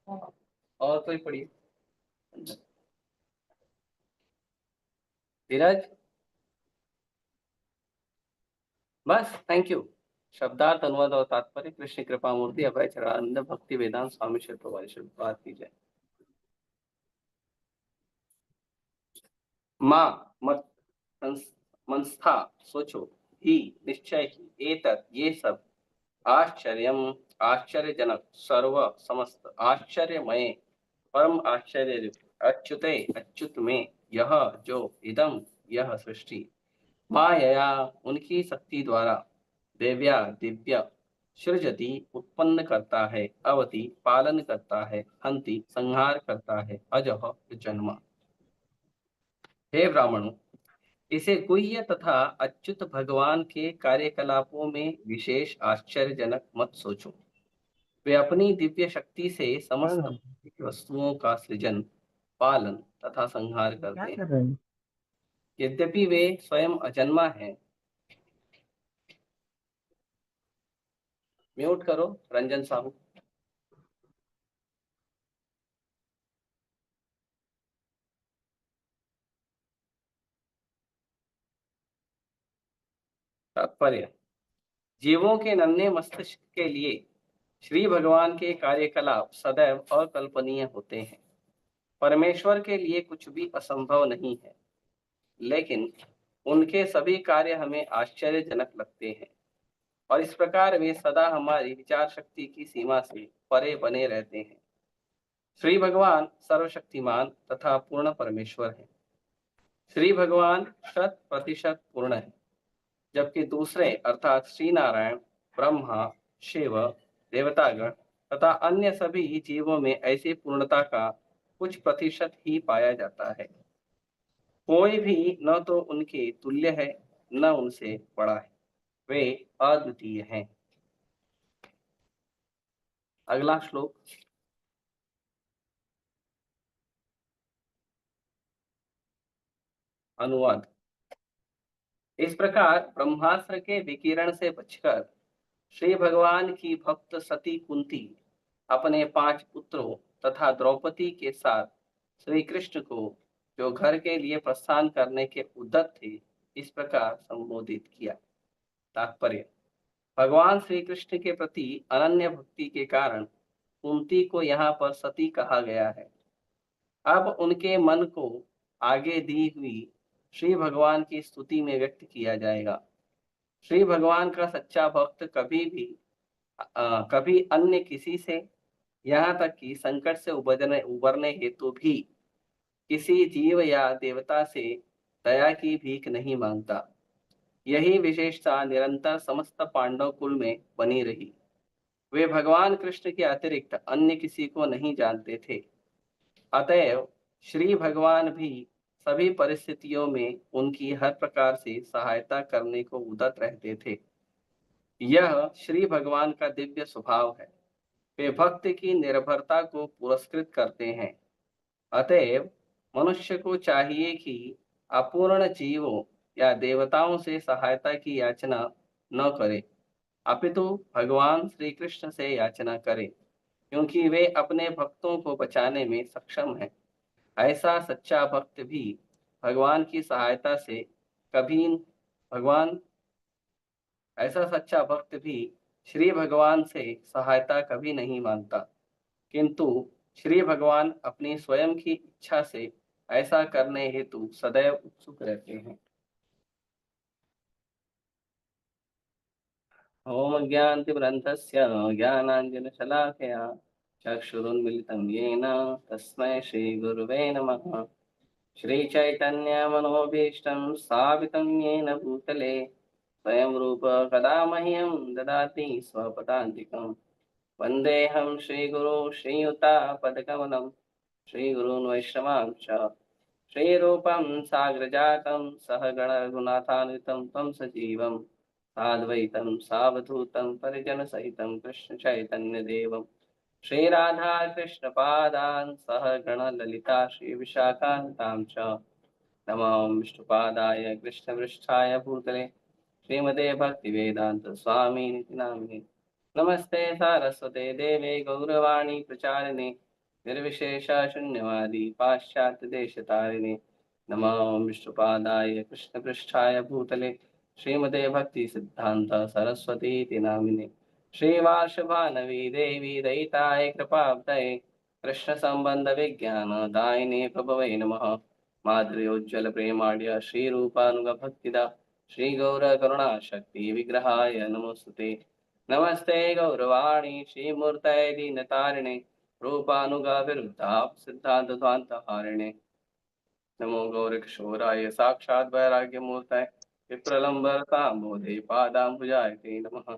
और कोई पढ़िए। धीरज। बस, थैंक यू। शब्दार्थ अनुवाद और तात्पर्य कृष्ण कृपा मूर्ति अभय चरणानंद भक्ति वेदांत स्वामी श्री प्रभु बात की जाए। माँ मत मनस्था सोचो ही निश्चय ही एतत् ये सब आश्चर्यम आश्चर्यजनक सर्व समस्त आश्चर्यमय परम आश्चर्य अच्युते अच्युत में यह जो इदम यह सृष्टि मायया उनकी शक्ति द्वारा दिव्या दिव्य सृजति उत्पन्न करता है अवति पालन करता है हंति संहार करता है अजह जन्म। हे ब्राह्मणों, इसे गुह्य तथा अच्युत भगवान के कार्यकलापों में विशेष आश्चर्यजनक मत सोचो। वे अपनी दिव्य शक्ति से समस्त भौतिक वस्तुओं का सृजन पालन तथा संहार क्या करते हैं। कर रहे हैं? यद्यपि वे स्वयं अजन्मा हैं। म्यूट करो रंजन साहू। तात्पर्य। जीवों के नन्हे मस्तिष्क के लिए श्री भगवान के कार्यकलाप सदैव अकल्पनीय होते हैं। परमेश्वर के लिए कुछ भी असंभव नहीं है, लेकिन उनके सभी कार्य हमें आश्चर्यजनक लगते हैं और इस प्रकार वे सदा हमारी विचार शक्ति की सीमा से परे बने रहते हैं। श्री भगवान सर्वशक्तिमान तथा पूर्ण परमेश्वर हैं। श्री भगवान 100% पूर्ण है, जबकि दूसरे अर्थात श्री नारायण, ब्रह्मा, शिव, देवतागण तथा अन्य सभी जीवों में ऐसी पूर्णता का कुछ प्रतिशत ही पाया जाता है। कोई भी न तो उनके तुल्य है न उनसे बड़ा है। वे अद्वितीय हैं। अगला श्लोक। अनुवाद। इस प्रकार ब्रह्मास्त्र के विकिरण से बचकर श्री भगवान की भक्त सती कुंती अपने 5 पुत्रों तथा द्रौपदी के साथ श्री कृष्ण को, जो घर के लिए प्रस्थान करने के उद्यत थे, इस प्रकार संबोधित किया। तात्पर्य। भगवान श्री कृष्ण के प्रति अनन्य भक्ति के कारण कुंती को यहाँ पर सती कहा गया है। अब उनके मन को आगे दी हुई श्री भगवान की स्तुति में व्यक्त किया जाएगा। श्री भगवान का सच्चा भक्त कभी अन्य किसी से, यहाँ तक कि संकट से उबरने हेतु भी किसी जीव या देवता से दया की भीख नहीं मांगता। यही विशेषता निरंतर समस्त पांडव कुल में बनी रही। वे भगवान कृष्ण के अतिरिक्त अन्य किसी को नहीं जानते थे। अतएव श्री भगवान भी सभी परिस्थितियों में उनकी हर प्रकार से सहायता करने को उद्यत रहते थे। यह श्री भगवान का दिव्य स्वभाव है। वे भक्त की निर्भरता को पुरस्कृत करते हैं। अतएव मनुष्य को चाहिए कि अपूर्ण जीवों या देवताओं से सहायता की याचना न करे, अपितु भगवान श्री कृष्ण से याचना करे, क्योंकि वे अपने भक्तों को बचाने में सक्षम हैं। ऐसा सच्चा भक्त भी भगवान की सहायता से कभी भगवान ऐसा सच्चा भक्त भी श्री भगवान से सहायता कभी नहीं मांगता, किंतु श्री भगवान अपनी स्वयं की इच्छा से ऐसा करने हेतु सदैव उत्सुक रहते हैं। ओम ज्ञानतिमिरन्धस्य ज्ञानाञ्जनशलाकया चक्षुरुन्मिलितं येन तस्मै श्रीगुरुवे नमः। श्रीचैतन्यमनोभीष्टं स्थापितं येन भूतले स्वयं रूप कदा मह्यं ददाति स्वपदान्तिकम्। वन्देऽहं श्रीगुरो श्रीयुतापदकमलं श्रीगुरून् वैष्णवांश्च श्रीरूपं साग्रजातं सहगण रघुनाथान्वितं तं सजीवं साद्वैतं सावधूतं परिजनसहितं कृष्णचैतन्यदेवं श्रीराधा कृष्णपादान् सहगण ललिता श्रीविशाखान्तां च नमो विष्णुपादाय कृष्णपृष्ठाय भूतले श्रीमते भक्तिवेदांत स्वामी निति नामिने नमस्ते सारस्वते देवे गौरवाणी प्रचारिणे निर्विशेष शून्यवादी पाश्चात्य देश तारिणे नमो विष्णुपादाय कृष्णपृष्ठाय भूतले श्रीमते भक्ति सिद्धांत सरस्वती नामिने श्रीवार्षभानवी देवी दयिताय कृपाब्धये कृष्ण संबंध विज्ञान दायिने प्रभवे नमः माधुर्योज्वल प्रेमाढ्य श्री रूपानुग भक्तिदा श्री गौर करुणा शक्ति विग्रहाय नमोस्तुते नमस्ते गौरवाणी श्रीमूर्तये दीनतारिणे रूपानुगा विरुद्धाप सिद्धांत ध्वांत हारिणे नमो गौरकिशोराय साक्षात् वैराग्य मूर्तये विप्रलंबरतांबोधे पादांबुजाय नमः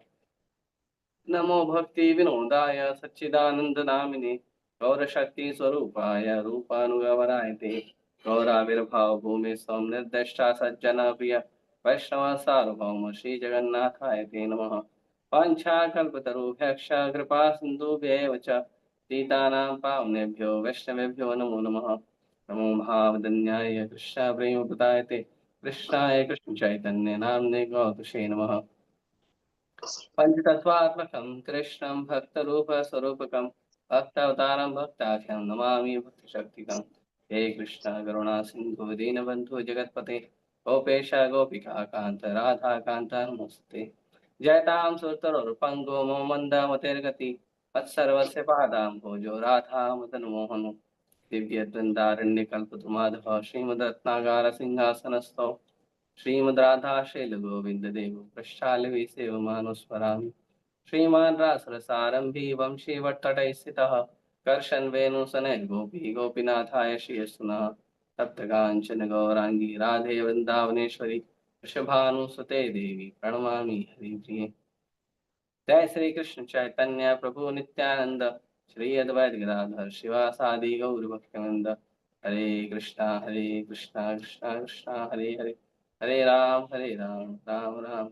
नमो भक्ति विनोदाय सच्चिदानंद नामिने गौरशक्ति स्वरूपाय रूपानुगमनाय ते गौराविर्भाव भूमि स्वं निर्दिष्टा सज्जना प्रिय वैष्णव सार्वभौम श्री जगन्नाथाय ते नमः वाञ्छाकल्पतरुभ्यश्च कृपा सिन्धुभ्येव च पतितानां पावनेभ्यो वैष्णवेभ्यो नमो नमः नमो महावदन्याय कृष्ण प्रेमप्रदाय ते कृष्णाय कृष्ण चैतन्य नाम्ने गौतुषे नमः पंचतत्वात्मकं कृष्णं भक्तरूपस्वरूपकं भक्तावतारं भक्ताख्यं नमामि भक्तिशक्तिकं हे कृष्ण करुणा सिन्धु दीनबन्धु जगत्पते गोपेश गोपिका कान्त राधा कान्त नमोऽस्तुते जयतां सुरतरुर्पङ्गो मो मन्दमतिर्गति मत्सर्वस्य पादाम्भोजो राधामदनमोहनो दिव्यद्वन्द्वारण्यकल्पतुमाधव श्रीमद्रत्नागार सिंहासनस्थौ श्रीमद् राधा शैल गोविंद देव पृष्ठालवि सेवमानुस्मरामि श्रीमान् रासरसारंभी वंशी वट्टटैः स्थितः कर्षन् वेणुसनैः गोपी गोपीनाथाय श्रियस्तुनः तप्तकाञ्चन गौरांगी राधे वृंदावनेश्वरी वृषभानुसुते देवी प्रणमामि हरिप्रिये जय श्री कृष्ण चैतन्य प्रभु नित्यानंद श्री अद्वैत गदाधर शिवासादि गौर भक्तवृंद हरे कृष्णा कृष्णा कृष्णा हरे हरे हरे राम राम राम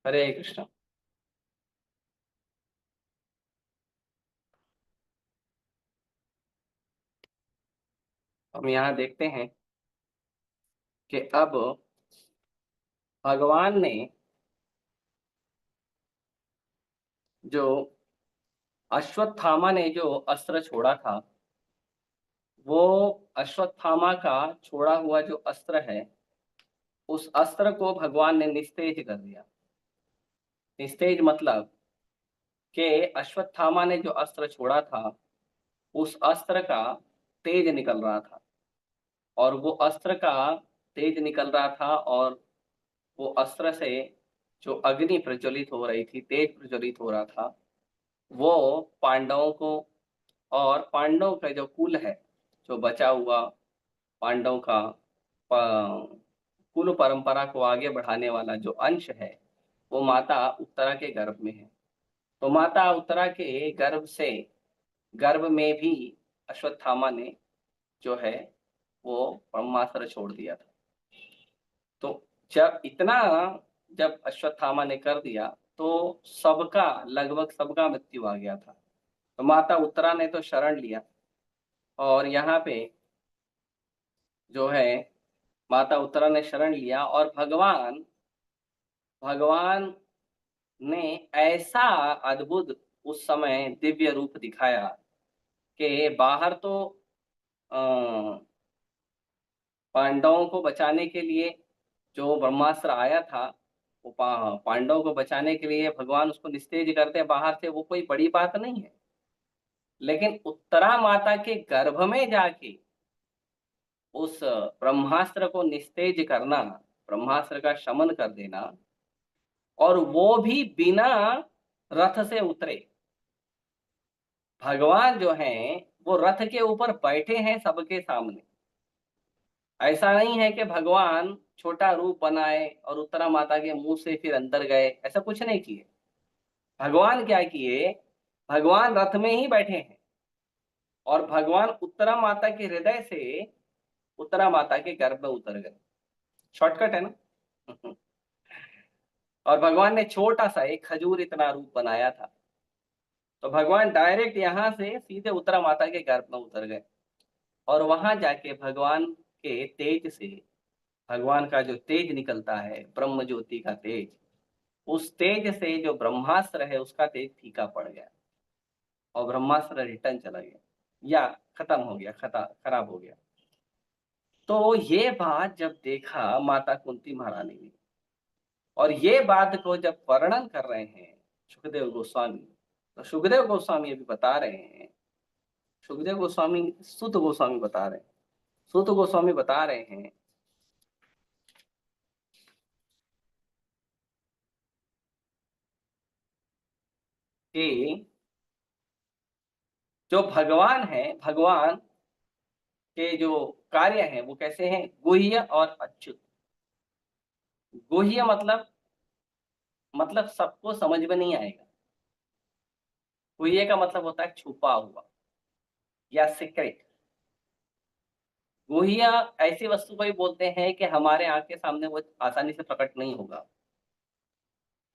हरे कृष्ण। हम यहाँ देखते हैं कि अब भगवान ने जो अश्वत्थामा ने जो अस्त्र छोड़ा था, वो अश्वत्थामा का छोड़ा हुआ जो अस्त्र है, उस अस्त्र को भगवान ने निस्तेज कर दिया। निस्तेज मतलब कि अश्वत्थामा ने जो अस्त्र छोड़ा था, उस अस्त्र का तेज निकल रहा था, और वो अस्त्र का तेज निकल रहा था, और वो अस्त्र से जो अग्नि प्रज्वलित हो रही थी, तेज प्रज्वलित हो रहा था, वो पांडवों को और पांडवों का जो कुल है, जो बचा हुआ पांडव का कुल परंपरा को आगे बढ़ाने वाला जो अंश है, वो माता उत्तरा के गर्भ में है। तो माता उत्तरा के गर्भ में भी अश्वत्थामा ने जो है वो ब्रह्मास्त्र छोड़ दिया था। तो जब अश्वत्थामा ने कर दिया, तो लगभग सबका मृत्यु आ गया था। तो माता उत्तरा ने तो शरण लिया, और यहाँ पे जो है माता उत्तरा ने शरण लिया, और भगवान ने ऐसा अद्भुत उस समय दिव्य रूप दिखाया कि बाहर तो अ, पांडवों को बचाने के लिए जो ब्रह्मास्त्र आया था, वो पांडवों को बचाने के लिए भगवान उसको निस्तेज करते हैं बाहर से, वो कोई बड़ी बात नहीं है। लेकिन उत्तरा माता के गर्भ में जाके उस ब्रह्मास्त्र को निस्तेज करना, ब्रह्मास्त्र का शमन कर देना, और वो भी बिना रथ से उतरे। भगवान जो हैं वो रथ के ऊपर बैठे हैं सबके सामने। ऐसा नहीं है कि भगवान छोटा रूप बनाए और उत्तरा माता के मुंह से फिर अंदर गए, ऐसा कुछ नहीं किए। भगवान क्या किए, भगवान रथ में ही बैठे हैं, और भगवान उत्तरा माता के हृदय से उत्तरा माता के गर्भ में उतर गए। शॉर्टकट है ना। और भगवान ने छोटा सा एक खजूर इतना रूप बनाया था, तो भगवान डायरेक्ट यहाँ से सीधे उत्तरा माता के गर्भ में उतर गए, और वहां जाके भगवान के तेज से, भगवान का जो तेज निकलता है, ब्रह्म ज्योति का तेज, उस तेज से जो ब्रह्मास्त्र है उसका तेज फीका पड़ गया और ब्रह्मास्त्र रिटर्न चला गया या खत्म हो गया, खराब हो गया। तो ये बात जब देखा माता कुंती महारानी ने, और ये बात को जब वर्णन कर रहे हैं सुखदेव गोस्वामी, तो सुखदेव गोस्वामी अभी बता रहे हैं, सुखदेव गोस्वामी सुत गोस्वामी बता रहे हैं, सुत गोस्वामी बता रहे हैं कि जो भगवान है, भगवान के जो कार्य हैं वो कैसे हैं, गुह्य और अच्युत। गुह्य मतलब सबको समझ में नहीं आएगा। गुह्य का मतलब होता है छुपा हुआ या सीक्रेट। गुह्य ऐसी वस्तु को ही बोलते हैं कि हमारे आंख के सामने वो आसानी से प्रकट नहीं होगा।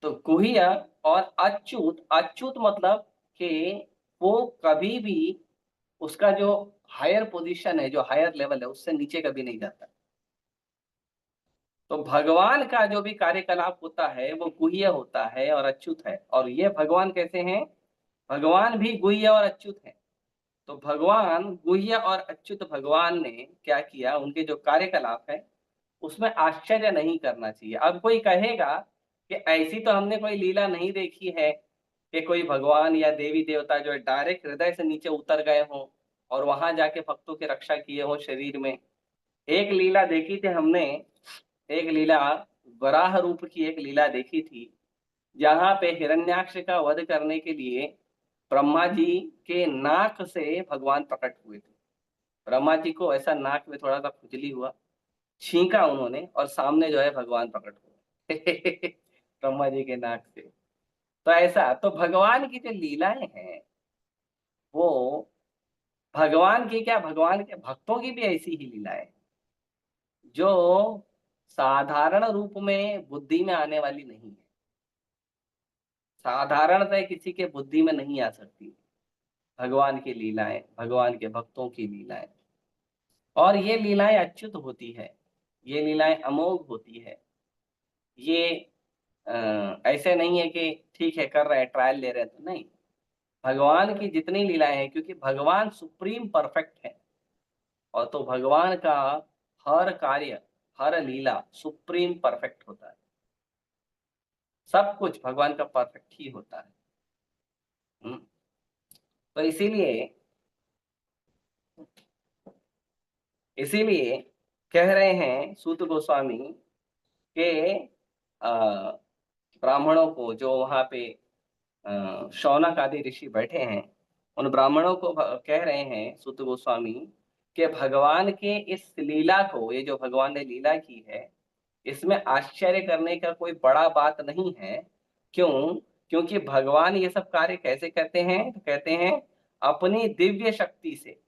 तो गुह्य और अच्युत, अच्युत मतलब कि वो कभी भी उसका जो हायर पोजीशन है, जो हायर लेवल है, उससे नीचे कभी नहीं जाता। तो भगवान का जो भी कार्यकलाप होता है वो गुह्य होता है और अच्युत है। और ये भगवान कैसे हैं, भगवान भी गुह्य और अच्युत है। तो भगवान गुह्य और अच्युत भगवान ने क्या किया, उनके जो कार्यकलाप है उसमें आश्चर्य नहीं करना चाहिए। अब कोई कहेगा कि ऐसी तो हमने कोई लीला नहीं देखी है कि कोई भगवान या देवी देवता जो है डायरेक्ट हृदय से नीचे उतर गए हों और वहां जाके भक्तों की रक्षा किए हों शरीर में। एक लीला देखी थी हमने, एक लीला, वराह रूप की एक लीला देखी थी, जहां पे हिरण्याक्ष का वध करने के लिए ब्रह्मा जी के नाक से भगवान प्रकट हुए थे। ब्रह्मा जी को ऐसा नाक में थोड़ा सा खुजली हुआ, छींका उन्होंने और सामने जो है भगवान प्रकट हुए ब्रह्मा जी के नाक से। तो ऐसा तो भगवान की जो लीलाएं हैं वो, भगवान की क्या, भगवान के भक्तों की भी ऐसी ही लीलाएं जो साधारण रूप में बुद्धि में आने वाली नहीं है, साधारणतः किसी के बुद्धि में नहीं आ सकती। भगवान की लीलाएं, भगवान के भक्तों की लीलाएं, और ये लीलाएं अच्युत होती है, ये लीलाएं अमोघ होती है। ये ऐसे नहीं है कि ठीक है कर रहे हैं, ट्रायल ले रहे हैं, तो नहीं। भगवान की जितनी लीलाएं हैं, क्योंकि भगवान सुप्रीम परफेक्ट है, और तो भगवान का हर कार्य, हर लीला सुप्रीम परफेक्ट होता है। सब कुछ भगवान का परफेक्ट ही होता है। हम्म। तो इसीलिए कह रहे हैं सूत गोस्वामी के ब्राह्मणों को जो वहां पे शौनक आदि ऋषि बैठे हैं, उन ब्राह्मणों को कह रहे हैं सुत गोस्वामी कि भगवान के इस लीला को, ये जो भगवान ने लीला की है, इसमें आश्चर्य करने का कोई बड़ा बात नहीं है। क्यों? क्योंकि भगवान ये सब कार्य कैसे करते हैं, तो कहते हैं अपनी दिव्य शक्ति से।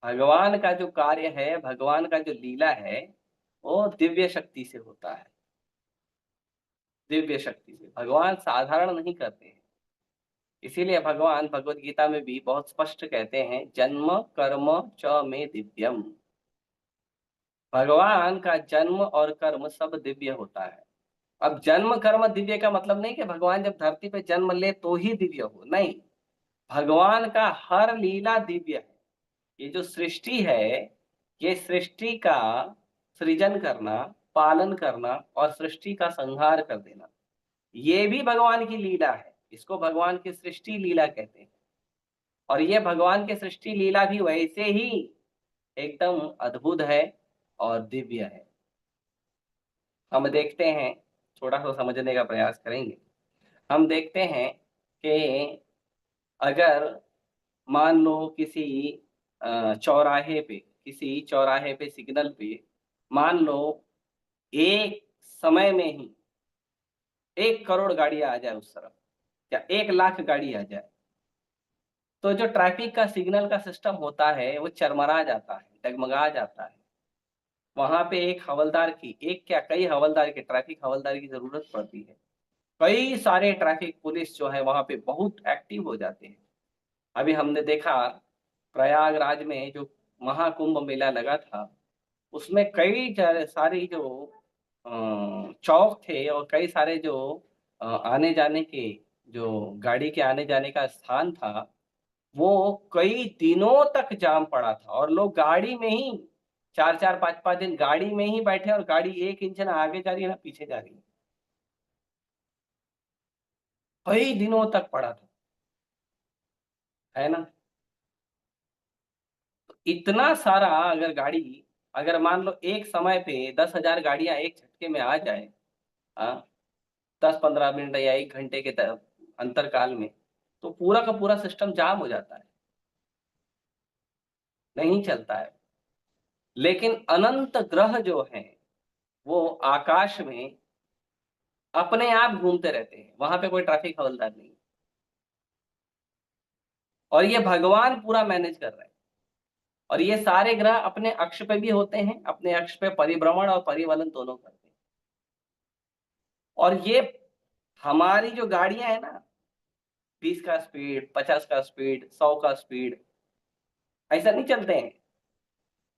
भगवान का जो कार्य है, भगवान का जो लीला है, वो दिव्य शक्ति से होता है। दिव्य शक्ति से भगवान साधारण नहीं करते हैं। इसीलिए भगवान भगवत गीता में भी बहुत स्पष्ट कहते हैं, जन्म कर्म च मे दिव्यम। भगवान का जन्म और कर्म सब दिव्य होता है। अब जन्म कर्म दिव्य का मतलब नहीं कि भगवान जब धरती पे जन्म ले तो ही दिव्य हो, नहीं। भगवान का हर लीला दिव्य है। ये जो सृष्टि है, ये सृष्टि का सृजन करना, पालन करना और सृष्टि का संहार कर देना, ये भी भगवान की लीला है। इसको भगवान की सृष्टि लीला कहते हैं। और ये भगवान की सृष्टि लीला भी वैसे ही एकदम अद्भुत है और दिव्य है। हम देखते हैं, थोड़ा सा समझने का प्रयास करेंगे। हम देखते हैं कि अगर मान लो चौराहे पे, किसी चौराहे पे सिग्नल पे मान लो एक समय में ही 1 करोड़ गाड़ियां आ जाए उस तरफ, या 1 लाख गाड़ी आ जाए, तो जो ट्रैफिक का सिग्नल का सिस्टम होता है वो चरमरा जाता है, डगमगा जाता है। वहां पे एक हवलदार की, एक क्या कई हवलदार की, ट्रैफिक हवलदार की जरूरत पड़ती है। कई सारे ट्रैफिक पुलिस जो है वहां पे बहुत एक्टिव हो जाते हैं। अभी हमने देखा प्रयागराज में जो महाकुंभ मेला लगा था, उसमें कई सारी जो चौक थे और कई सारे जो आने जाने के जो गाड़ी के आने जाने का स्थान था, वो कई दिनों तक जाम पड़ा था और लोग गाड़ी में ही 4-4 5-5 दिन गाड़ी में ही बैठे और गाड़ी 1 इंच ना आगे जा रही है ना पीछे जा रही है। कई दिनों तक पड़ा था, है ना? तो इतना सारा अगर गाड़ी अगर मान लो एक समय पे 10,000 गाड़ियाँ एक झटके में आ जाए, हाँ, 10-15 मिनट या 1 घंटे के अंतरकाल में, तो पूरा का पूरा सिस्टम जाम हो जाता है, नहीं चलता है। लेकिन अनंत ग्रह जो हैं, वो आकाश में अपने आप घूमते रहते हैं, वहाँ पे कोई ट्रैफिक हवलदार नहीं और ये भगवान पूरा मैनेज कर रहे हैं और ये सारे ग्रह अपने अक्ष पे भी होते हैं, अपने अक्ष पे परिभ्रमण और परिवलन दोनों करते हैं और ये हमारी जो गाड़ियाँ हैं ना, 20 का स्पीड, 50 का स्पीड, 100 का स्पीड, ऐसा नहीं चलते हैं।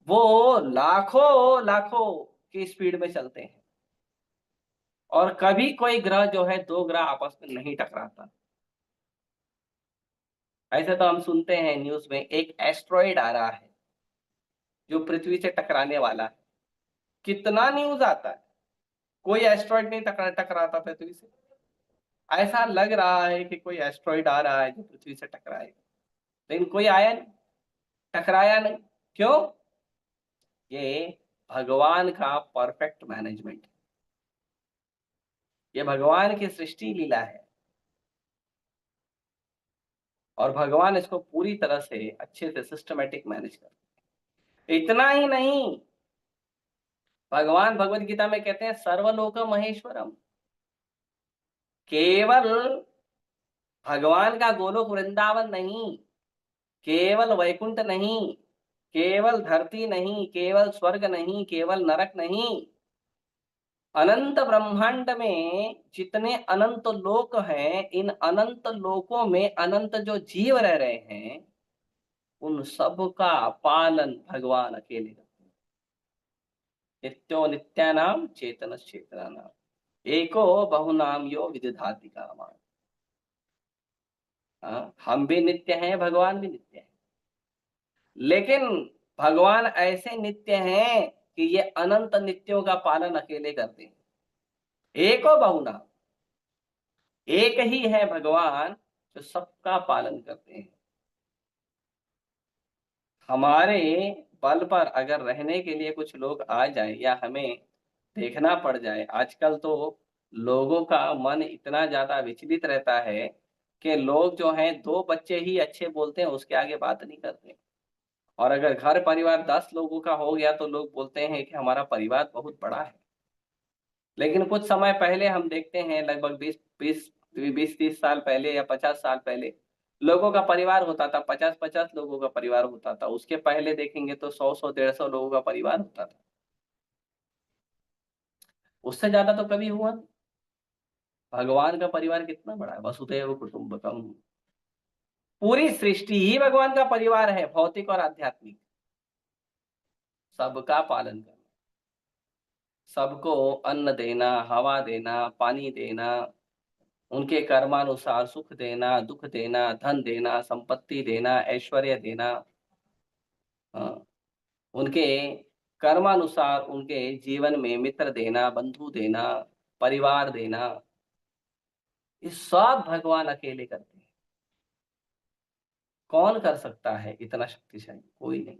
वो लाखों की स्पीड में चलते हैं और कभी कोई ग्रह जो है 2 ग्रह आपस में नहीं टकराता। ऐसे तो हम सुनते हैं न्यूज़ में एक एस्टेरॉयड आ रहा है, जो पृथ्वी से टकराने वाला है। कितना न्यूज़ आता है, कोई एस्टेरॉयड नहीं टकराता पृथ्वी से। ऐसा लग रहा है कि कोई एस्टेरॉयड आ रहा है जो पृथ्वी से टकराएगा, लेकिन कोई आया नहीं, टकराया नहीं। क्यों? ये भगवान का परफेक्ट मैनेजमेंट है। ये भगवान की सृष्टि लीला है और भगवान इसको पूरी तरह से अच्छे से सिस्टमैटिक मैनेज करते हैं। इतना ही नहीं, भगवान भगवत गीता में कहते हैं सर्वलोक महेश्वरम। केवल भगवान का गोलोक वृंदावन नहीं, केवल वैकुंठ नहीं, केवल धरती नहीं, केवल स्वर्ग नहीं, केवल नरक नहीं, अनंत ब्रह्मांड में जितने अनंत लोक हैं, इन अनंत लोकों में अनंत जो जीव रह रहे हैं, उन सब का पालन भगवान अकेले करते हैं। नित्यो नित्यानाम चेतन चेतनानाम एको बहुनाम यो विदधाति कामान। हाँ, हम भी नित्य हैं, भगवान भी नित्य है, लेकिन भगवान ऐसे नित्य हैं कि ये अनंत नित्यों का पालन अकेले करते हैं। एको बहुनाम, एक ही है भगवान जो सबका पालन करते हैं। हमारे बल पर अगर रहने के लिए कुछ लोग आ जाए या हमें देखना पड़ जाए, आजकल तो लोगों का मन इतना ज्यादा विचलित रहता है कि लोग जो हैं 2 बच्चे ही अच्छे बोलते हैं, उसके आगे बात नहीं करते। और अगर घर परिवार 10 लोगों का हो गया तो लोग बोलते हैं कि हमारा परिवार बहुत बड़ा है। लेकिन कुछ समय पहले हम देखते हैं, लगभग 20-30 साल पहले या 50 साल पहले लोगों का परिवार होता था, 50-50 लोगों का परिवार होता था। उसके पहले देखेंगे तो 100-100 150 लोगों का परिवार होता था। उससे ज्यादा तो कभी हुआ नहीं। भगवान का परिवार कितना बड़ा है, वसुधैव कुटुंबकम। पूरी सृष्टि ही भगवान का परिवार है, भौतिक और आध्यात्मिक। सबका पालन करना, सबको अन्न देना, हवा देना, पानी देना, उनके कर्मानुसार सुख देना, दुख देना, धन देना, संपत्ति देना, ऐश्वर्य देना, हाँ, उनके कर्मानुसार उनके जीवन में मित्र देना, बंधु देना, परिवार देना, ये सब भगवान अकेले करते हैं। कौन कर सकता है इतना शक्तिशाली? कोई नहीं।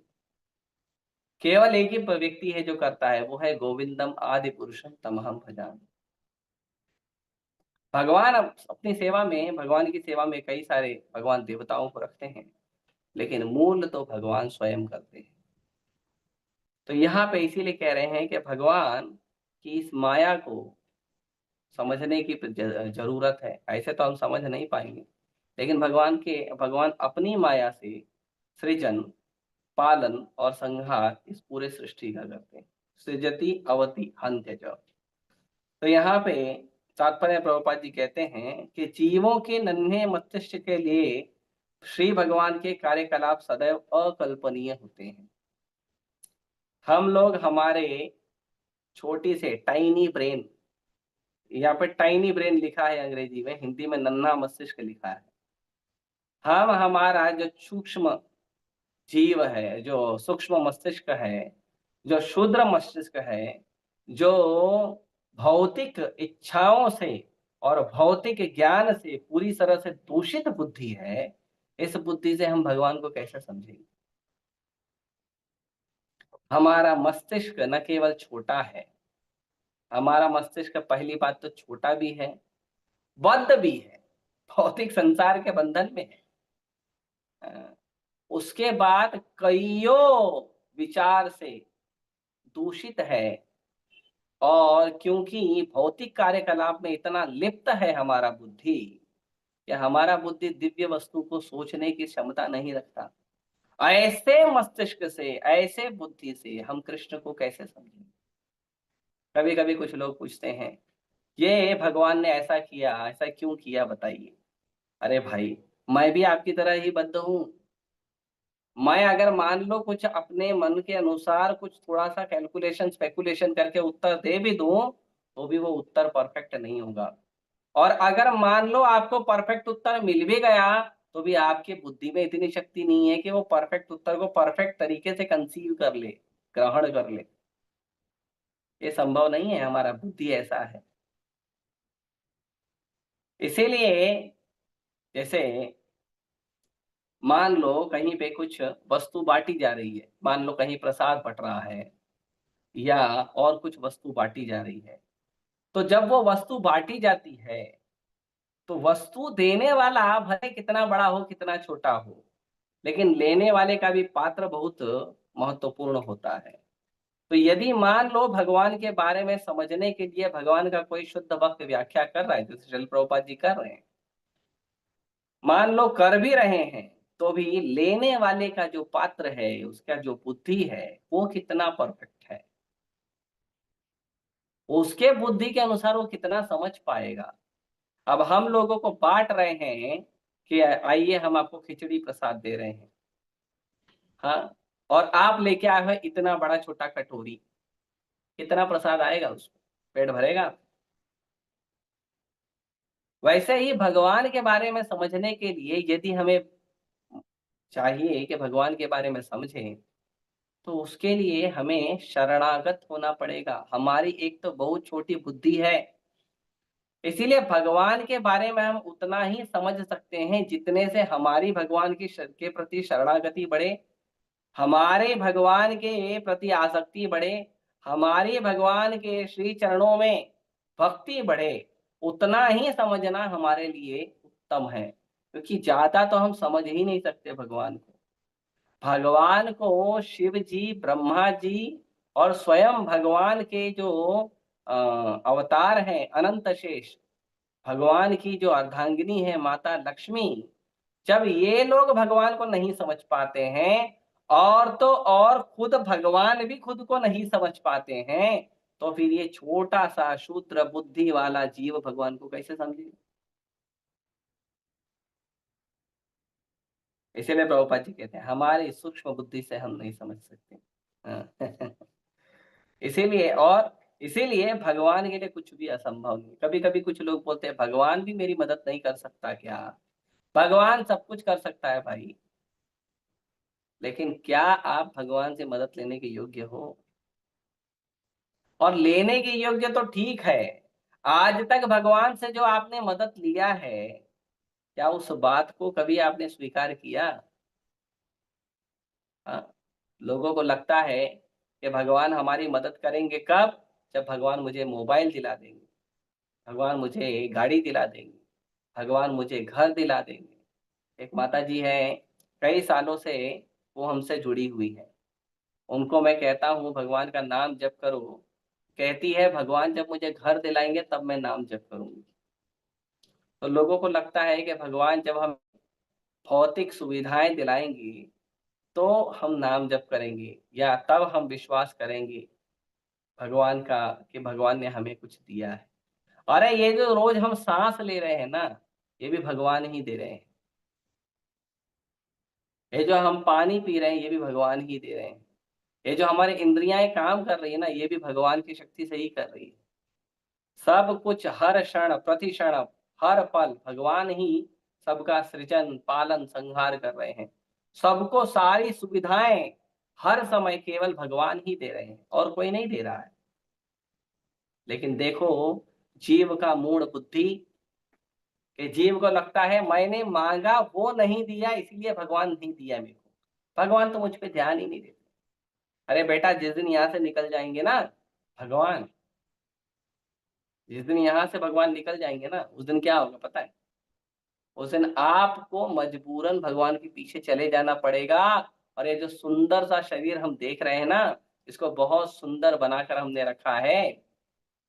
केवल एक ही व्यक्ति है जो करता है, वो है गोविंदम आदि पुरुषम तमहम भजामि। भगवान अपनी सेवा में, भगवान की सेवा में कई सारे भगवान देवताओं को रखते हैं, लेकिन मूल तो भगवान स्वयं करते हैं। तो यहाँ पे इसीलिए कह रहे हैं कि भगवान की इस माया को समझने की जरूरत है। ऐसे तो हम समझ नहीं पाएंगे, लेकिन भगवान अपनी माया से सृजन, पालन और संहार इस पूरे सृष्टि का करते हैं। सृजति अवति हन्त्य च। तो यहाँ पे तात्पर्य प्रभुपाद जी कहते हैं कि जीवों के नन्हे मस्तिष्क के लिए श्री भगवान के कार्यकलाप सदैव अकल्पनीय होते हैं। हम लोग हमारे छोटी से टाइनी ब्रेन, यहाँ पे टाइनी ब्रेन लिखा है अंग्रेजी में, हिंदी में नन्हा मस्तिष्क लिखा है। हम हमारा जो सूक्ष्म जीव है, जो सूक्ष्म मस्तिष्क है, जो क्षुद्र मस्तिष्क है, जो भौतिक इच्छाओं से और भौतिक ज्ञान से पूरी तरह से दूषित बुद्धि है, इस बुद्धि से हम भगवान को कैसे समझेंगे? हमारा मस्तिष्क न केवल छोटा है, हमारा मस्तिष्क पहली बात तो छोटा भी है, बद्ध भी है, भौतिक संसार के बंधन में है। अ, उसके बाद कईयों विचार से दूषित है, और क्योंकि भौतिक कार्यकलाप में इतना लिप्त है हमारा बुद्धि, कि हमारा बुद्धि दिव्य वस्तु को सोचने की क्षमता नहीं रखता। ऐसे मस्तिष्क से, ऐसे बुद्धि से हम कृष्ण को कैसे समझें? कभी कभी कुछ लोग पूछते हैं, ये भगवान ने ऐसा किया, ऐसा क्यों किया बताइए? अरे भाई, मैं भी आपकी तरह ही बद्ध हूं। मैं अगर मान लो कुछ अपने मन के अनुसार कुछ थोड़ा सा कैलकुलेशन स्पेकुलेशन करके उत्तर दे भी दूं, तो भी वो उत्तर परफेक्ट नहीं होगा। और अगर मान लो आपको परफेक्ट उत्तर मिल भी गया, तो भी आपकी बुद्धि में इतनी शक्ति नहीं है कि वो परफेक्ट उत्तर को परफेक्ट तरीके से कंसीव कर ले, ग्रहण कर ले। ये संभव नहीं है, हमारा बुद्धि ऐसा है। इसीलिए जैसे मान लो कहीं पे कुछ वस्तु बांटी जा रही है, मान लो कहीं प्रसाद बट रहा है, या और कुछ वस्तु बांटी जा रही है, तो जब वो वस्तु बांटी जाती है, तो वस्तु देने वाला भले कितना बड़ा हो कितना छोटा हो, लेकिन लेने वाले का भी पात्र बहुत महत्वपूर्ण होता है। तो यदि मान लो भगवान के बारे में समझने के लिए भगवान का कोई शुद्ध भक्त व्याख्या कर रहा है, जैसे श्रील प्रभुपाद जी कर रहे हैं, मान लो कर भी रहे हैं, तो भी लेने वाले का जो पात्र है, उसका जो बुद्धि है, वो कितना परफेक्ट है, उसके बुद्धि के अनुसार वो कितना समझ पाएगा। अब हम लोगों को बांट रहे हैं कि आइए हम आपको खिचड़ी प्रसाद दे रहे हैं, हाँ, और आप लेके आए हो इतना बड़ा छोटा कटोरी, कितना प्रसाद आएगा उसको? पेट भरेगा? वैसे ही भगवान के बारे में समझने के लिए यदि हमें चाहिए कि भगवान के बारे में समझें, तो उसके लिए हमें शरणागत होना पड़ेगा। हमारी एक तो बहुत छोटी बुद्धि है, इसीलिए भगवान के बारे में हम उतना ही समझ सकते हैं जितने से हमारी भगवान की के प्रति शरणागति बढ़े, हमारे भगवान के प्रति आसक्ति बढ़े, हमारी भगवान के श्री चरणों में भक्ति बढ़े। उतना ही समझना हमारे लिए उत्तम है, क्योंकि ज्यादा तो हम समझ ही नहीं सकते भगवान को। भगवान को शिव जी, ब्रह्मा जी और स्वयं भगवान के जो अवतार हैं अनंत शेष, भगवान की जो अर्धांगिनी है माता लक्ष्मी, जब ये लोग भगवान को नहीं समझ पाते हैं, और तो और खुद भगवान भी खुद को नहीं समझ पाते हैं, तो फिर ये छोटा सा शूद्र बुद्धि वाला जीव भगवान को कैसे समझे? इसीलिए प्रभुपाद जी कहते हैं हमारी सूक्ष्म बुद्धि से हम नहीं समझ सकते। हाँ। इसीलिए और इसीलिए भगवान के लिए कुछ भी असंभव नहीं। कभी कभी कुछ लोग बोलते हैं भगवान भी मेरी मदद नहीं कर सकता क्या? भगवान सब कुछ कर सकता है भाई, लेकिन क्या आप भगवान से मदद लेने के योग्य हो? और लेने के योग्य तो ठीक है, आज तक भगवान से जो आपने मदद लिया है, क्या उस बात को कभी आपने स्वीकार किया? हाँ? लोगों को लगता है कि भगवान हमारी मदद करेंगे कब? जब भगवान मुझे मोबाइल दिला देंगे, भगवान मुझे गाड़ी दिला देंगे, भगवान मुझे घर दिला देंगे। एक माता जी हैं, कई सालों से वो हमसे जुड़ी हुई है। उनको मैं कहता हूँ भगवान का नाम जप करो, कहती है भगवान जब मुझे घर दिलाएंगे तब मैं नाम जप करूंगी। तो लोगों को लगता है कि भगवान जब हम भौतिक सुविधाएं दिलाएंगे तो हम नाम जप करेंगे, या तब हम विश्वास करेंगे भगवान का कि भगवान ने हमें कुछ दिया है। अरे ये जो रोज हम सांस ले रहे हैं ना, ये भी भगवान ही दे रहे हैं। ये जो हम पानी पी रहे हैं, ये भी भगवान ही दे रहे हैं। ये जो हमारी इंद्रियां काम कर रही है ना, ये भी भगवान की शक्ति से ही कर रही है। सब कुछ हर क्षण प्रति क्षण हर पल भगवान ही सबका सृजन पालन संहार कर रहे हैं। सबको सारी सुविधाएं हर समय केवल भगवान ही दे रहे हैं और कोई नहीं दे रहा है। लेकिन देखो, जीव का मूढ़ बुद्धि, कि जीव को लगता है मैंने मांगा वो नहीं दिया इसलिए भगवान नहीं दिया मेरे को, भगवान तो मुझ पे ध्यान ही नहीं देते। अरे बेटा, जिस दिन यहाँ से निकल जाएंगे ना भगवान, जिस दिन यहाँ से भगवान निकल जाएंगे ना, उस दिन क्या होगा पता है? उस दिन आपको मजबूरन भगवान के पीछे चले जाना पड़ेगा। और ये जो सुंदर सा शरीर हम देख रहे हैं ना, इसको बहुत सुंदर बनाकर हमने रखा है,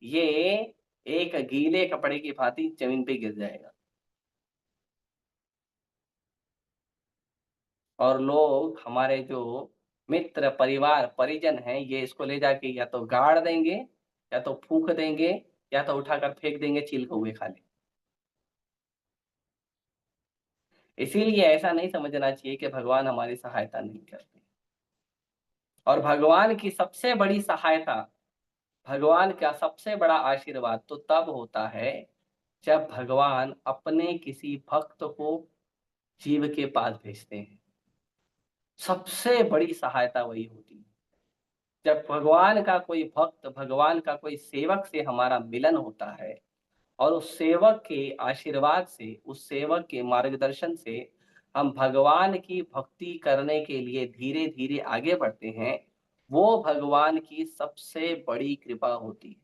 ये एक गीले कपड़े की भांति जमीन पे गिर जाएगा। और लोग, हमारे जो मित्र परिवार परिजन हैं, ये इसको ले जाके या तो गाड़ देंगे, या तो फूंक देंगे, या तो उठाकर फेंक देंगे चील कौवे खा ले। इसीलिए ऐसा नहीं समझना चाहिए कि भगवान हमारी सहायता नहीं करते। और भगवान की सबसे बड़ी सहायता, भगवान का सबसे बड़ा आशीर्वाद तो तब होता है जब भगवान अपने किसी भक्त को जीव के पास भेजते हैं। सबसे बड़ी सहायता वही होती है जब भगवान का कोई भक्त, भगवान का कोई सेवक से हमारा मिलन होता है, और उस सेवक के आशीर्वाद से, उस सेवक के मार्गदर्शन से हम भगवान की भक्ति करने के लिए धीरे धीरे आगे बढ़ते हैं। वो भगवान की सबसे बड़ी कृपा होती है।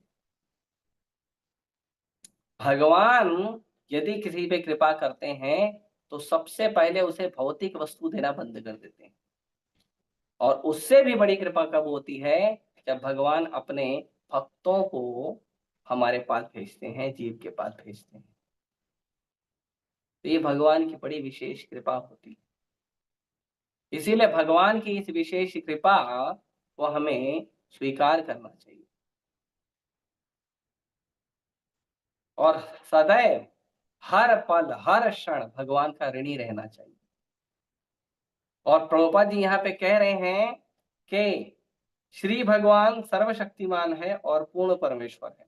भगवान यदि किसी पे कृपा करते हैं तो सबसे पहले उसे भौतिक वस्तु देना बंद कर देते हैं। और उससे भी बड़ी कृपा कब होती है? जब भगवान अपने भक्तों को हमारे पास भेजते हैं, जीव के पास भेजते हैं। तो ये भगवान की बड़ी विशेष कृपा होती है। इसीलिए भगवान की इस विशेष कृपा को हमें स्वीकार करना चाहिए और सदैव हर पल हर क्षण भगवान का ऋणी रहना चाहिए। और प्रभुपाद जी यहाँ पे कह रहे हैं कि श्री भगवान सर्वशक्तिमान है और पूर्ण परमेश्वर है।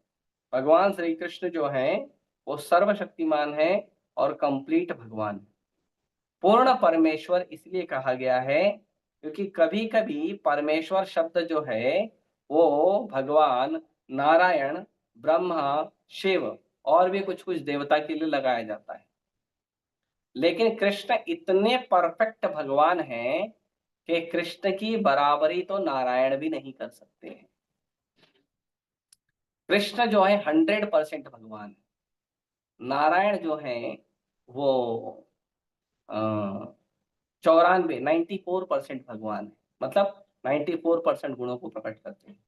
भगवान श्री कृष्ण जो हैं वो सर्वशक्तिमान है और कंप्लीट भगवान है। पूर्ण परमेश्वर इसलिए कहा गया है क्योंकि कभी कभी परमेश्वर शब्द जो है वो भगवान नारायण, ब्रह्मा, शिव और भी कुछ कुछ देवता के लिए लगाया जाता है। लेकिन कृष्ण इतने परफेक्ट भगवान हैं कि कृष्ण की बराबरी तो नारायण भी नहीं कर सकते हैं। कृष्ण जो है 100% भगवान है। नारायण जो है वो 94 भगवान है, मतलब 94% गुणों को प्रकट करते हैं।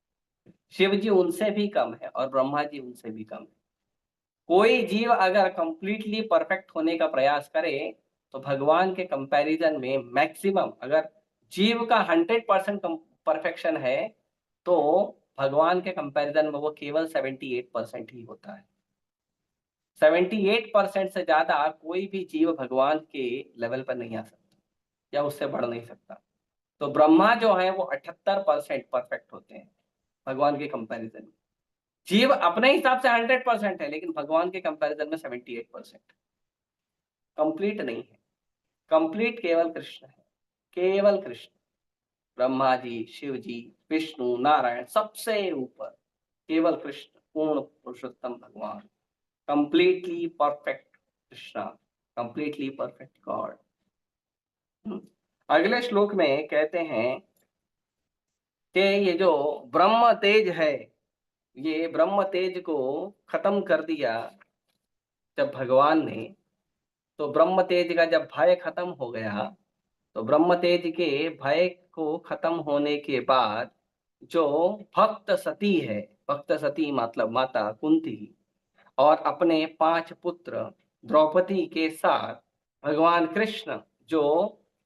शिव जी उनसे भी कम है और ब्रह्मा जी उनसे भी कम है। कोई जीव अगर कंप्लीटली परफेक्ट होने का प्रयास करे तो भगवान के कंपैरिजन में मैक्सिमम, अगर जीव का 100% परफेक्शन है तो भगवान के कंपैरिजन में वो केवल 78% ही होता है। 78% से ज्यादा कोई भी जीव भगवान के लेवल पर नहीं आ सकता या उससे बढ़ नहीं सकता। तो ब्रह्मा जो है वो 78% परफेक्ट होते हैं भगवान के कंपैरिजन में। जीव अपने हिसाब से 100% है लेकिन भगवान के कंपैरिजन में 78% कंप्लीट नहीं है। कंप्लीट केवल कृष्ण है, केवल कृष्ण। ब्रह्मा जी, शिव जी, विष्णु, नारायण, सबसे ऊपर केवल कृष्ण, पूर्ण पुरुषोत्तम भगवान, completely perfect Krishna, completely perfect God. अगले श्लोक में कहते हैं कि ये जो ब्रह्म तेज है, ये ब्रह्म तेज को खत्म कर दिया जब भगवान ने। तो ब्रह्म तेज का जब भय खत्म हो गया, तो ब्रह्म तेज के भय को खत्म होने के बाद जो भक्त सती है, भक्त सती मतलब माता कुंती और अपने 5 पुत्र द्रौपदी के साथ भगवान कृष्ण जो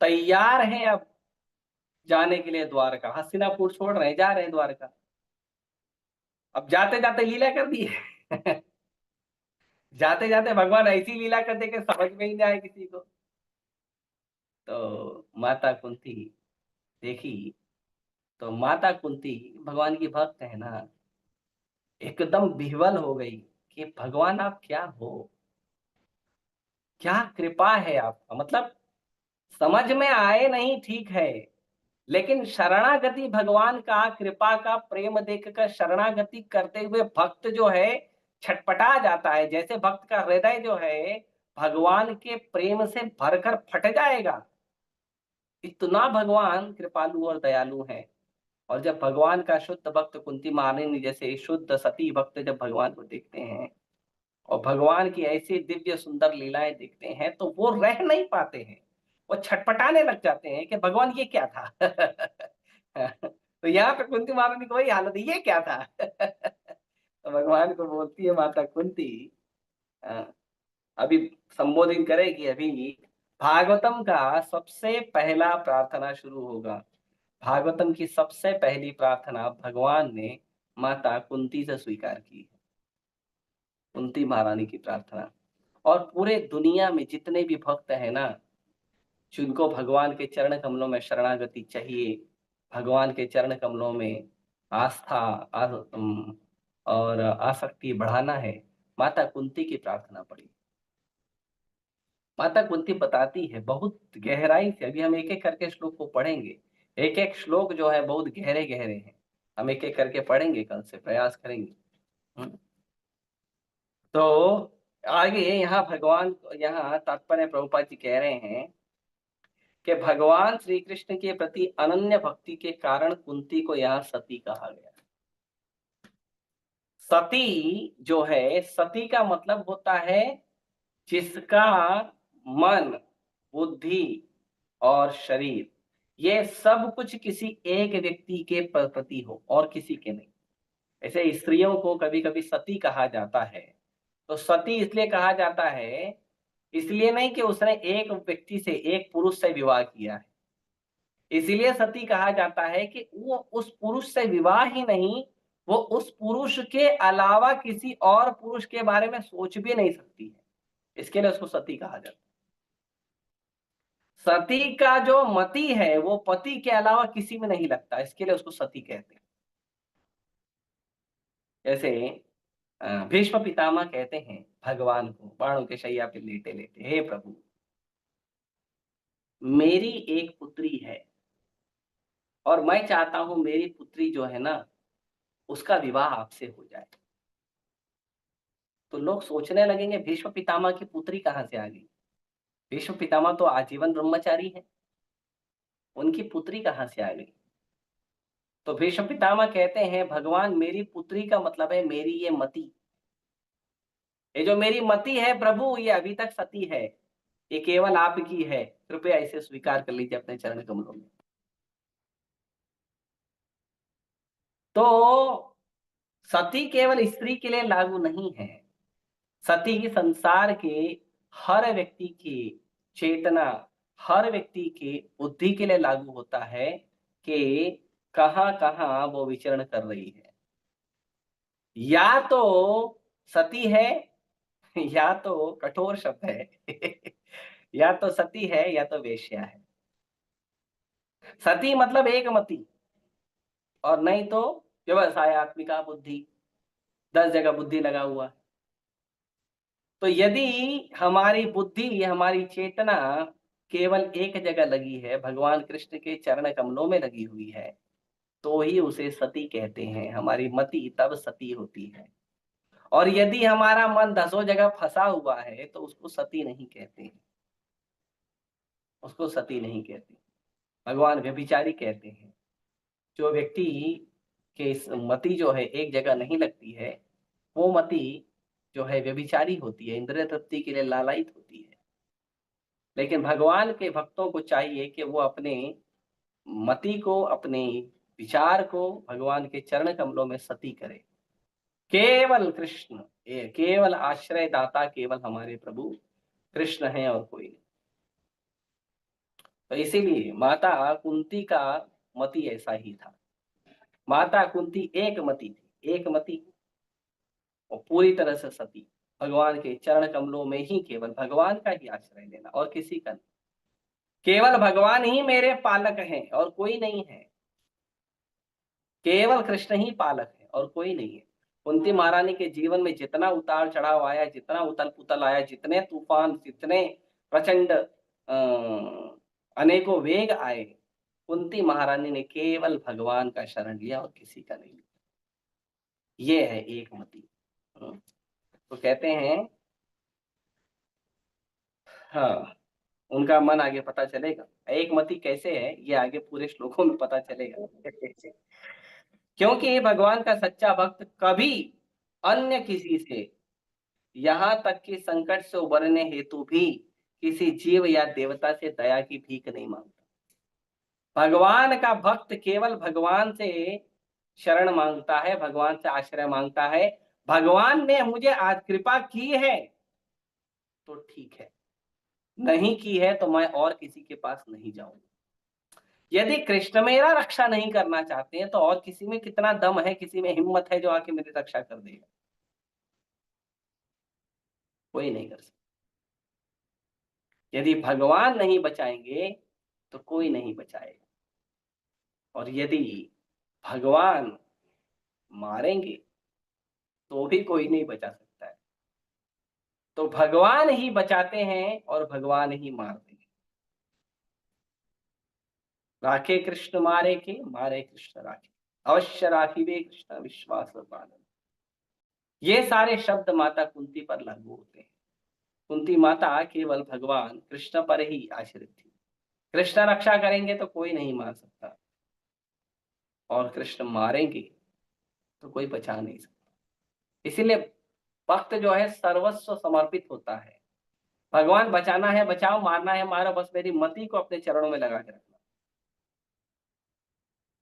तैयार हैं अब जाने के लिए द्वारका, हस्तिनापुर छोड़ रहे हैं, जा रहे हैं द्वारका। अब जाते जाते लीला कर दी है जाते जाते भगवान ऐसी लीला कर दे कि समझ में ही नहीं आए किसी को। तो माता कुंती देखी तो माता कुंती भगवान की भक्त है ना, एकदम विह्वल हो गई कि भगवान आप क्या हो, क्या कृपा है आपका, मतलब समझ में आए नहीं ठीक है, लेकिन शरणागति भगवान का कृपा का प्रेम देखकर शरणागति करते हुए भक्त जो है छटपटा जाता है, जैसे भक्त का हृदय जो है भगवान के प्रेम से भरकर फट जाएगा। इतना भगवान कृपालु और दयालु है। और जब भगवान का शुद्ध भक्त कुंती मारनी जैसे शुद्ध सती भक्त जब भगवान को देखते हैं और भगवान की ऐसी दिव्य सुंदर लीलाएं देखते हैं तो वो रह नहीं पाते हैं, वो छटपटाने लग जाते हैं कि भगवान ये क्या था। तो यहाँ पे कुंती महारानी की वही हालत है, ये क्या था। तो भगवान को बोलती है माता कुंती, अ, अभी संबोधित करेगी, अभी भागवतम का सबसे पहला प्रार्थना शुरू होगा। भागवतम की सबसे पहली प्रार्थना भगवान ने माता कुंती से स्वीकार की है, कुंती महारानी की प्रार्थना। और पूरे दुनिया में जितने भी भक्त हैं ना, जिनको भगवान के चरण कमलों में शरणागति चाहिए, भगवान के चरण कमलों में आस्था और आसक्ति बढ़ाना है, माता कुंती की प्रार्थना पढ़ी। माता कुंती बताती है बहुत गहराई से, अभी हम एक-एक करके श्लोक को पढ़ेंगे। एक-एक श्लोक जो है बहुत गहरे-गहरे हैं। हम एक-एक करके पढ़ेंगे, कल से प्रयास करेंगे। हुँ। तो आगे यहाँ तात्पर्य प्रभुपाद जी कह रहे हैं कि भगवान श्री कृष्ण के प्रति अनन्य भक्ति के कारण कुंती को यहाँ सती कहा गया। सती जो है, सती का मतलब होता है जिसका मन, बुद्धि और शरीर ये सब कुछ किसी एक व्यक्ति के प्रति हो और किसी के नहीं। ऐसे स्त्रियों को कभी-कभी सती कहा जाता है। तो सती इसलिए कहा जाता है, इसलिए नहीं कि उसने एक व्यक्ति से, एक पुरुष से विवाह किया है। इसीलिए सती कहा जाता है कि वो उस पुरुष से विवाह ही नहीं, वो उस पुरुष के अलावा किसी और पुरुष के बारे में सोच भी नहीं सकती है। इसके लिए उसको सती कहा जाता है। सती का जो मति है वो पति के अलावा किसी में नहीं लगता, इसके लिए उसको सती कहते हैं। जैसे भीष्म पितामह कहते हैं भगवान को बाणों के शैया पे लेटे-लेटे, हे प्रभु, मेरी एक पुत्री है और मैं चाहता हूँ मेरी पुत्री जो है ना, उसका विवाह आपसे हो जाए। तो लोग सोचने लगेंगे भीष्म पितामह की पुत्री कहाँ से आ गई? भीष्म पितामह तो आजीवन ब्रह्मचारी हैं, उनकी पुत्री कहाँ से आ गई? तो भीष्म पितामह कहते हैं भगवान मेरी पुत्री का मतलब है मेरी ये मति। ये जो मेरी मति है प्रभु ये अभी तक सती है, ये केवल आपकी है, कृपया इसे स्वीकार कर लीजिए अपने चरण कमलों में। तो सती केवल स्त्री के लिए लागू नहीं है, सती संसार के हर व्यक्ति की चेतना, हर व्यक्ति की बुद्धि के लिए लागू होता है कि कहाँ-कहाँ वो विचरण कर रही है। या तो सती है या तो कठोर शब्द है। या तो सती है या तो वेश्या है। सती मतलब एकमति और नहीं तो व्यवसायत्मिका बुद्धि, 10 जगह बुद्धि लगा हुआ है। तो यदि हमारी बुद्धि, हमारी चेतना केवल एक जगह लगी है, भगवान कृष्ण के चरण कमलों में लगी हुई है, तो ही उसे सती कहते हैं। हमारी मति तब सती होती है। और यदि हमारा मन दसों जगह फंसा हुआ है, तो उसको सती नहीं कहते हैं, उसको सती नहीं कहते। भगवान व्यभिचारी कहते हैं। जो व्यक्ति के मति जो है एक जगह नहीं लगती है, वो मति जो है व्यभिचारी होती है, इंद्रिय तृप्ति के लिए लालायित होती है। लेकिन भगवान के भक्तों को चाहिए कि वो अपने मति को, अपने विचार को भगवान के चरण कमलों में सती करे। केवल कृष्ण, केवल आश्रय दाता केवल हमारे प्रभु कृष्ण हैं और कोई नहीं। तो इसीलिए माता कुंती का मति ऐसा ही था। माता कुंती एक मति थी, एक मति और पूरी तरह से सती। भगवान के चरण कमलों में ही केवल भगवान का ही आश्रय लेना और किसी का नहीं। केवल भगवान ही मेरे पालक हैं और कोई नहीं है। केवल कृष्ण ही पालक है और कोई नहीं है। कुंती महारानी के जीवन में जितना उतार चढ़ाव आया, जितना उथल पुथल आया, जितने तूफान, जितने प्रचंड अनेकों वेग आए, कुंती महारानी ने केवल भगवान का शरण लिया और किसी का नहीं लिया। ये है एक मति। तो कहते हैं, हाँ, उनका मन आगे पता चलेगा। एक मति कैसे है ये आगे पूरे श्लोकों में पता चलेगा। क्योंकि भगवान का सच्चा भक्त कभी अन्य किसी से, यहाँ तक कि संकट से उबरने हेतु भी किसी जीव या देवता से दया की भीख नहीं मांगता। भगवान का भक्त केवल भगवान से शरण मांगता है, भगवान से आश्रय मांगता है। भगवान ने मुझे आज कृपा की है तो ठीक है, नहीं की है तो मैं और किसी के पास नहीं जाऊंगा। यदि कृष्ण मेरा रक्षा नहीं करना चाहते हैं तो और किसी में कितना दम है, किसी में हिम्मत है जो आके मेरी रक्षा कर देगा? कोई नहीं कर सकता। यदि भगवान नहीं बचाएंगे तो कोई नहीं बचाएगा, और यदि भगवान मारेंगे तो भी कोई नहीं बचा सकता है। तो भगवान ही बचाते हैं और भगवान ही मारते हैं। राखे कृष्ण मारे के, मारे कृष्ण राखे, अवश्य राखिबे कृष्ण विश्वास पालन। ये सारे शब्द माता कुंती पर लागू होते हैं। कुंती माता केवल भगवान कृष्ण पर ही आश्रित थी। कृष्ण रक्षा करेंगे तो कोई नहीं मार सकता, और कृष्ण मारेंगे तो कोई बचा नहीं सकता। इसीलिए भक्त जो है सर्वस्व समर्पित होता है। भगवान बचाना है बचाओ, मारना है मारो, बस मेरी मति को अपने चरणों में लगा के रखना,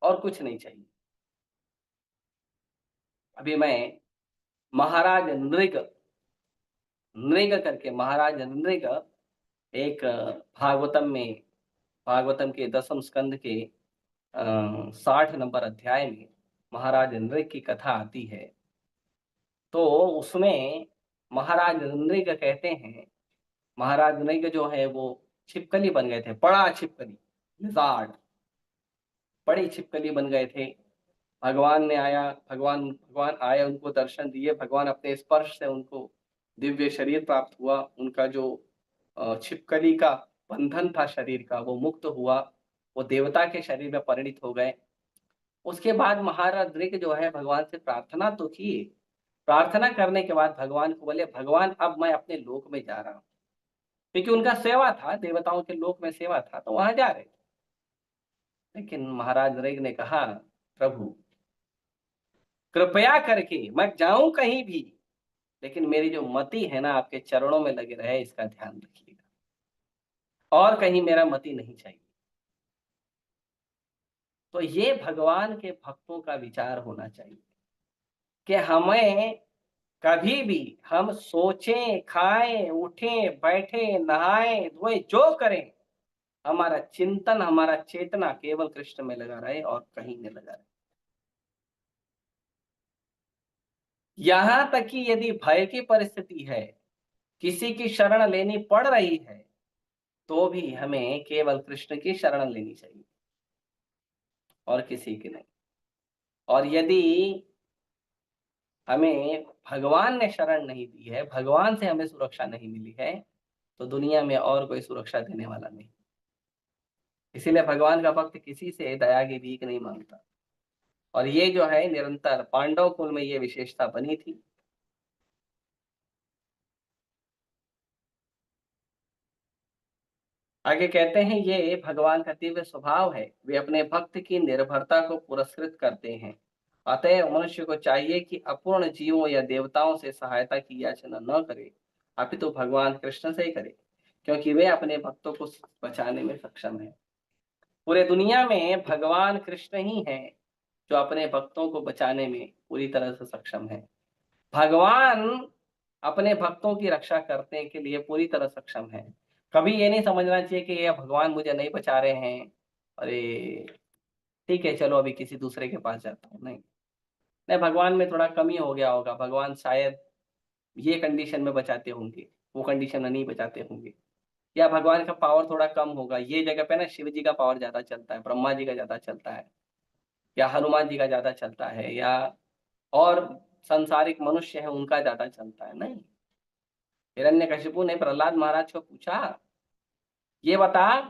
और कुछ नहीं चाहिए। अभी मैं महाराज नृग, नृग करके महाराज नृग, एक भागवतम में, भागवतम के 10वें स्कंद के 60 नंबर अध्याय में महाराज नृग की कथा आती है। तो उसमें महाराज नृग कहते हैं, महाराज नृग जो है वो छिपकली बन गए थे, बड़ा छिपकली, लिजार्ड, बड़ी छिपकली बन गए थे। भगवान ने आया, भगवान भगवान आए, उनको दर्शन दिए, भगवान अपने स्पर्श से उनको दिव्य शरीर प्राप्त हुआ। उनका जो छिपकली का बंधन था शरीर का, वो मुक्त हुआ, वो देवता के शरीर में परिणित हो गए। उसके बाद महाराज ऋग जो है भगवान से प्रार्थना तो की, प्रार्थना करने के बाद भगवान को बोले, भगवान अब मैं अपने लोक में जा रहा हूँ, क्योंकि उनका सेवा था, देवताओं के लोक में सेवा था, तो वहां जा रहे थे। लेकिन महाराज ऋग ने कहा, प्रभु कृपया करके मैं जाऊं कहीं भी, लेकिन मेरी जो मति है ना आपके चरणों में लगे रहे, इसका ध्यान रखिएगा, और कहीं मेरा मति नहीं चाहिए। तो ये भगवान के भक्तों का विचार होना चाहिए कि हमें कभी भी, हम सोचें, खाएं, उठें, बैठें, नहाएं, धोएं, जो करें, हमारा चिंतन, हमारा चेतना केवल कृष्ण में लगा रहे और कहीं नहीं लगा रहे। यहां तक कि यदि भय की परिस्थिति है, किसी की शरण लेनी पड़ रही है, तो भी हमें केवल कृष्ण की शरण लेनी चाहिए और किसी की नहीं। और यदि हमें भगवान ने शरण नहीं दी है, भगवान से हमें सुरक्षा नहीं मिली है, तो दुनिया में और कोई सुरक्षा देने वाला नहीं। इसीलिए भगवान का भक्त किसी से दया की भीख नहीं मांगता। और ये जो है निरंतर पांडव कुल में ये विशेषता बनी थी। आगे कहते हैं, ये भगवान का दिव्य स्वभाव है, वे अपने भक्त की निर्भरता को पुरस्कृत करते हैं। अतः मनुष्य को चाहिए कि अपूर्ण जीवों या देवताओं से सहायता की याचना न करे, अपितु भगवान कृष्ण से ही करे, क्योंकि वे अपने भक्तों को बचाने में सक्षम है। पूरे दुनिया में भगवान कृष्ण ही है जो अपने भक्तों को बचाने में पूरी तरह से सक्षम है। भगवान अपने भक्तों की रक्षा करने के लिए पूरी तरह सक्षम है। कभी ये नहीं समझना चाहिए कि ये भगवान मुझे नहीं बचा रहे हैं, अरे ठीक है चलो अभी किसी दूसरे के पास जाता हूँ, नहीं। नहीं, भगवान में थोड़ा कमी हो गया होगा, भगवान शायद ये कंडीशन में बचाते होंगे, वो कंडीशन में नहीं बचाते होंगे, या भगवान का पावर थोड़ा कम होगा, ये जगह पे ना शिव जी का पावर ज्यादा चलता है, ब्रह्मा जी का ज्यादा चलता है। या हनुमान जी का ज्यादा चलता है, या और संसारिक मनुष्य है उनका ज्यादा चलता है? नहीं। हिरण्यकशिपु ने प्रहलाद महाराज को पूछा, ये बता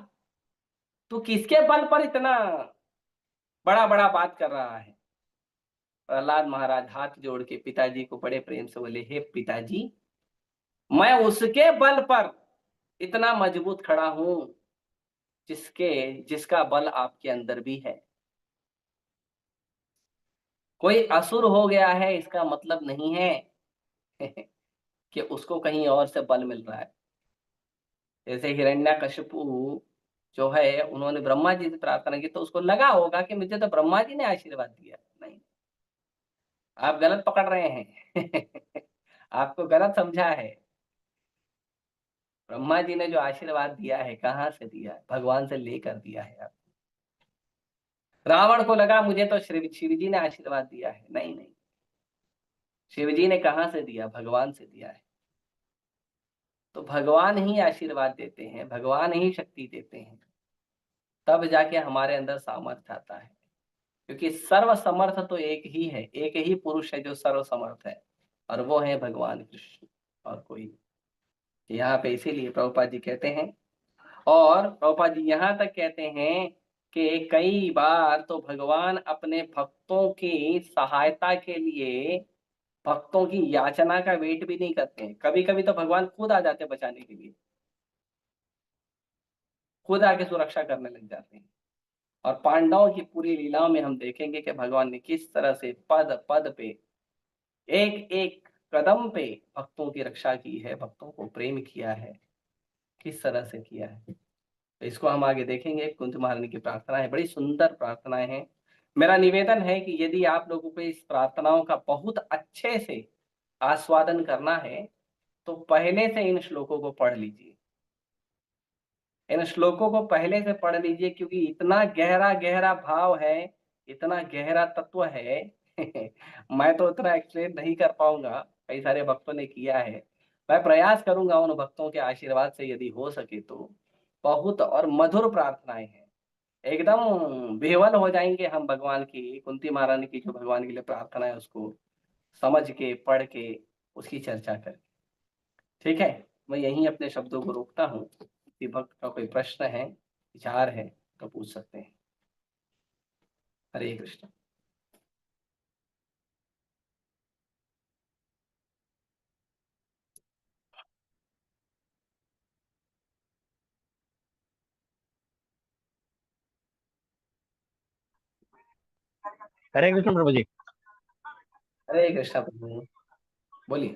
तू किसके बल पर इतना बड़ा बड़ा बात कर रहा है? प्रहलाद महाराज हाथ जोड़ के पिताजी को बड़े प्रेम से बोले, हे पिताजी, मैं उसके बल पर इतना मजबूत खड़ा हूं जिसके जिसका बल आपके अंदर भी है। कोई असुर हो गया है इसका मतलब नहीं है कि उसको कहीं और से बल मिल रहा है। जैसे हिरण्यकशिपु जो है, उन्होंने ब्रह्मा जी से प्रार्थना की तो उसको लगा होगा कि मुझे तो ब्रह्मा जी ने आशीर्वाद दिया। नहीं, आप गलत पकड़ रहे हैं आपको गलत समझा है। ब्रह्मा जी ने जो आशीर्वाद दिया है, कहाँ से दिया है? भगवान से लेकर दिया है। आप रावण को लगा मुझे तो शिव जी ने आशीर्वाद दिया है। नहीं नहीं, शिव जी ने कहाँ से दिया? भगवान से दिया है। तो भगवान ही आशीर्वाद देते हैं, भगवान ही शक्ति देते हैं, तब जाके हमारे अंदर सामर्थ्य आता है। क्योंकि सर्व समर्थ तो एक ही है, एक ही पुरुष है जो सर्व समर्थ है, और वो है भगवान कृष्ण, और कोई। यहाँ पे इसीलिए प्रभुपाद जी कहते हैं, और प्रभुपाद जी यहाँ तक कहते हैं कि कई बार तो भगवान अपने भक्तों की सहायता के लिए भक्तों की याचना का वेट भी नहीं करते हैं। कभी कभी तो भगवान खुद आ जाते हैं बचाने के लिए, खुद आके सुरक्षा करने लग जाते हैं। और पांडवों की पूरी लीलाओं में हम देखेंगे कि भगवान ने किस तरह से पद पद पे, एक एक कदम पे भक्तों की रक्षा की है, भक्तों को प्रेम किया है, किस तरह से किया है। तो इसको हम आगे देखेंगे। कुंती महारानी की प्रार्थना है, बड़ी सुंदर प्रार्थनाएं हैं। मेरा निवेदन है कि यदि आप लोगों को इस प्रार्थनाओं का बहुत अच्छे से आस्वादन करना है तो पहले से इन श्लोकों को पढ़ लीजिए, इन श्लोकों को पहले से पढ़ लीजिए, क्योंकि इतना गहरा गहरा भाव है, इतना गहरा तत्व है मैं तो इतना एक्सप्लेन नहीं कर पाऊंगा, कई सारे भक्तों ने किया है। मैं प्रयास करूंगा उन भक्तों के आशीर्वाद से, यदि हो सके तो। बहुत और मधुर प्रार्थनाएं हैं, एकदम बेवल हो जाएंगे हम भगवान की, कुंती महारानी की जो भगवान के लिए प्रार्थना है उसको समझ के, पढ़ के, उसकी चर्चा कर। ठीक है, मैं यहीं अपने शब्दों को रोकता हूँ। किसी भक्त का कोई प्रश्न है, विचार है तो पूछ सकते हैं। हरे कृष्ण। हरे कृष्ण प्रभु जी। हरे कृष्ण प्रभु। बोलिए,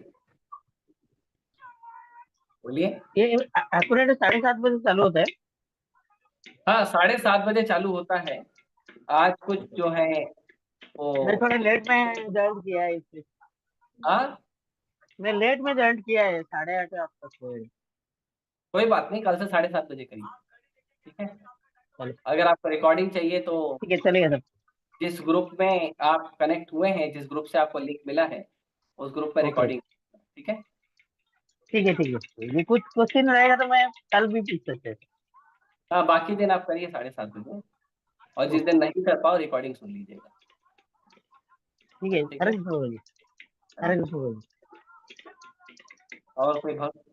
बोलिए। ये एक्यूरेट 7:30 बजे चालू होता है। हाँ, 7:30 बजे चालू होता है। आज कुछ जो है मैं वो, थोड़ा लेट में ज्वाइन किया है इसलिए। हाँ, मैं लेट में ज्वाइन किया है, 8:30 आसपास हुए। कोई बात नहीं, कल से 7:30 बजे करिए। ठीक है। चलो अगर आपको रिकॉर्डिंग चाहिए तो ठीक है, चलेगा सर। जिस ग्रुप में आप कनेक्ट हुए हैं, जिस ग्रुप से आपको लिंक मिला है, उस ग्रुप में ओके, रिकॉर्डिंग। ठीक है। ठीक है, ठीक है। ये कुछ क्वेश्चन रहेगा तो मैं कल भी पूछ सकते हैं। हाँ, बाकी दिन आप करिए 7:30 बजे, और जिस दिन ओके, नहीं कर पाओ रिकॉर्डिंग सुन लीजिएगा। ठीक है। ठीक हरे है। कृष्ण प्रभु जी। हरे हरे कृष्ण। कृष्ण प्रभु जी। और कोई भक्त?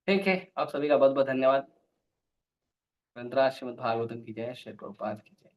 ठीक है, आप सभी का बहुत बहुत धन्यवाद। ग्रंथराज श्रीमद् भागवतम की जय, श्री प्रभुपाद की जय।